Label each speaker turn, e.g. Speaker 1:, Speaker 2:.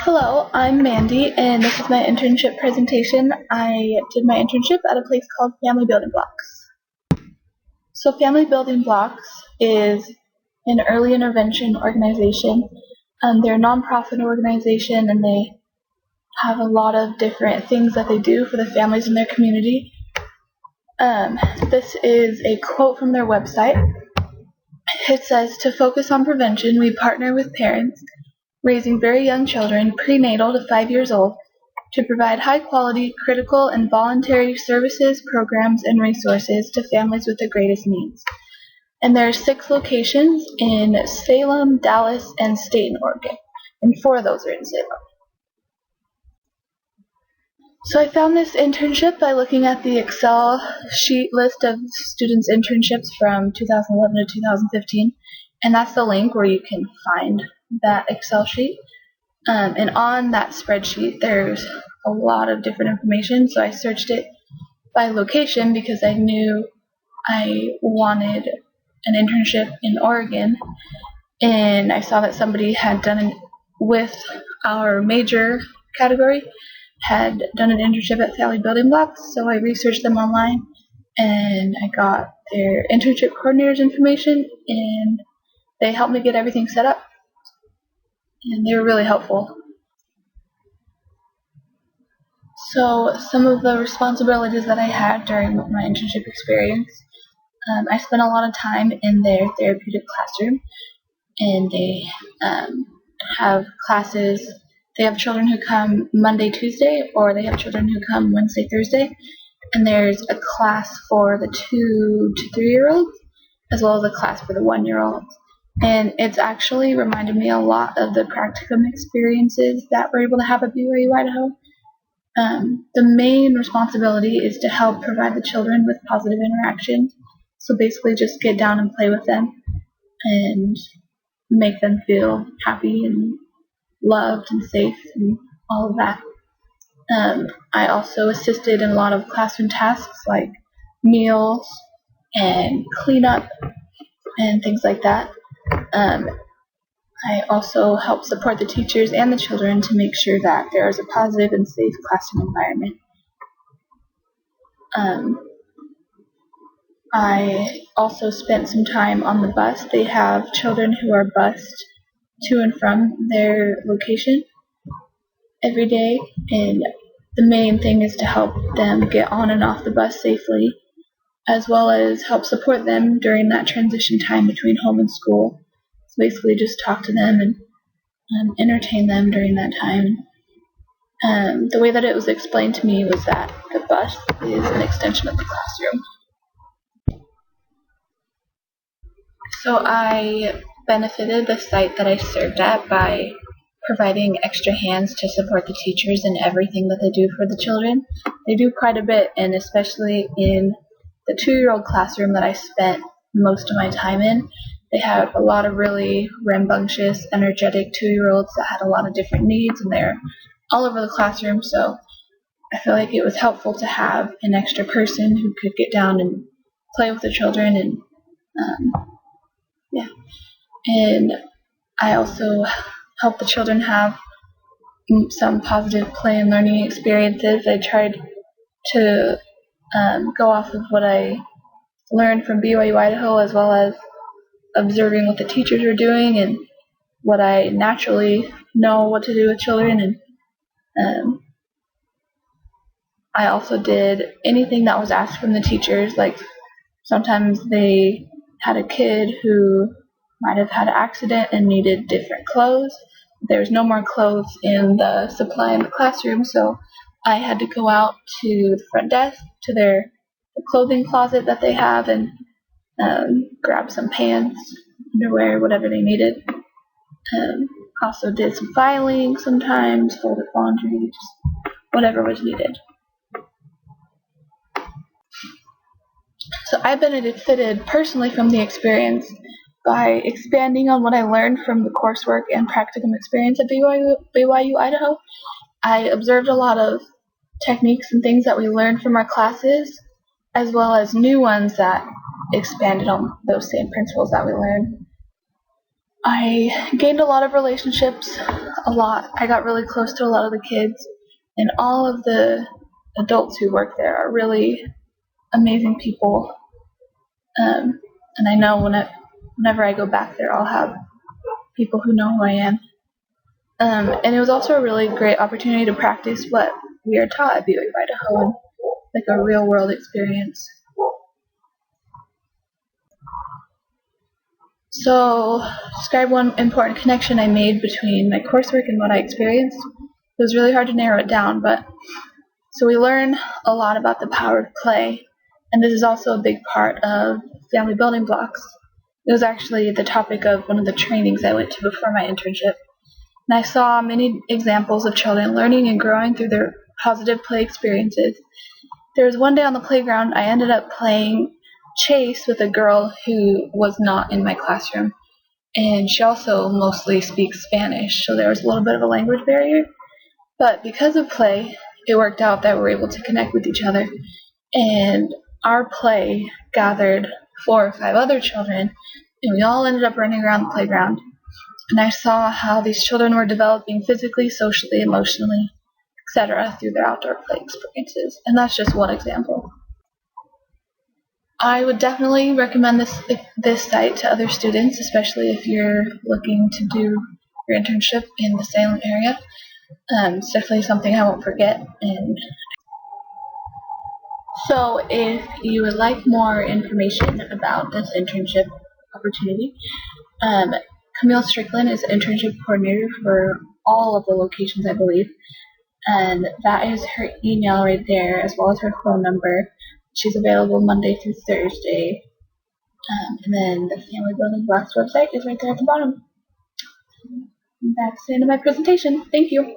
Speaker 1: Hello, I'm Mandy, and this is my internship presentation. I did my internship at a place called Family Building Blocks. So, Family Building Blocks is an early intervention organization. They're a nonprofit organization, and they have a lot of different things that they do for the families in their community. This is a quote from their website. It says, "To focus on prevention, we partner with parents raising very young children, prenatal to 5 years old, to provide high-quality, critical, and voluntary services, programs, and resources to families with the greatest needs." And there are 6 locations in Salem, Dallas, and Staten, Oregon, and 4 of those are in Salem. So I found this internship by looking at the Excel sheet list of students' internships from 2011 to 2015, and that's the link where you can find that Excel sheet. And on that spreadsheet, there's a lot of different information, so I searched it by location because I knew I wanted an internship in Oregon, and I saw that somebody had done it with our major category, had done an internship at Family Building Blocks, so I researched them online, and I got their internship coordinator's information, and they helped me get everything set up, and they were really helpful. So some of the responsibilities that I had during my internship experience, I spent a lot of time in their therapeutic classroom, and they have classes. They have children who come Monday, Tuesday, or they have children who come Wednesday, Thursday, and there's a class for the 2 to 3-year-olds, as well as a class for the 1-year-olds. And it's actually reminded me a lot of the practicum experiences that we're able to have at BYU, Idaho. The main responsibility is to help provide the children with positive interactions. So basically just get down and play with them and make them feel happy and loved and safe and all of that. I also assisted in a lot of classroom tasks like meals and cleanup and things like that. I also help support the teachers and the children to make sure that there is a positive and safe classroom environment. I also spent some time on the bus. They have children who are bused to and from their location every day, and the main thing is to help them get on and off the bus safely, as well as help support them during that transition time between home and school. So basically just talk to them and entertain them during that time. The way that it was explained to me was that the bus is an extension of the classroom. So I benefited the site that I served at by providing extra hands to support the teachers in everything that they do for the children. They do quite a bit, and especially in the 2-year-old classroom that I spent most of my time in, they had a lot of really rambunctious, energetic 2-year-olds that had a lot of different needs, and they're all over the classroom, so I feel like it was helpful to have an extra person who could get down and play with the children, and and I also help the children have some positive play and learning experiences. I tried to go off of what I learned from BYU Idaho, as well as observing what the teachers were doing and what I naturally know what to do with children. And I also did anything that was asked from the teachers. Like sometimes they had a kid who might have had an accident and needed different clothes. There was no more clothes in the supply in the classroom, so I had to go out to the front desk to the clothing closet that they have and grab some pants, underwear, whatever they needed. Also did some filing sometimes, folded laundry, just whatever was needed. So I benefited personally from the experience by expanding on what I learned from the coursework and practicum experience at BYU Idaho. I observed a lot of techniques and things that we learned from our classes, as well as new ones that expanded on those same principles that we learned. I gained a lot of relationships, a lot. I got really close to a lot of the kids, and all of the adults who work there are really amazing people. And I know whenever I go back there, I'll have people who know who I am. And it was also a really great opportunity to practice what we are taught at BYU Idaho, and like a real world experience. So, describe one important connection I made between my coursework and what I experienced. It was really hard to narrow it down, but so we learn a lot about the power of play, and this is also a big part of family building blocks. It was actually the topic of one of the trainings I went to before my internship, and I saw many examples of children learning and growing through their positive play experiences. There was one day on the playground I ended up playing chase with a girl who was not in my classroom, and she also mostly speaks Spanish, so there was a little bit of a language barrier. But because of play, it worked out that we were able to connect with each other, and our play gathered 4 or 5 other children, and we all ended up running around the playground. And I saw how these children were developing physically, socially, emotionally, etc. through their outdoor play experiences. And that's just one example. I would definitely recommend this site to other students, especially if you're looking to do your internship in the Salem area. It's definitely something I won't forget. And so, if you would like more information about this internship opportunity, um, Camille Strickland is internship coordinator for all of the locations, I believe, and that is her email right there, as well as her phone number. She's available Monday through Thursday. And then the Family Building Blocks website is right there at the bottom. That's the end of my presentation. Thank you.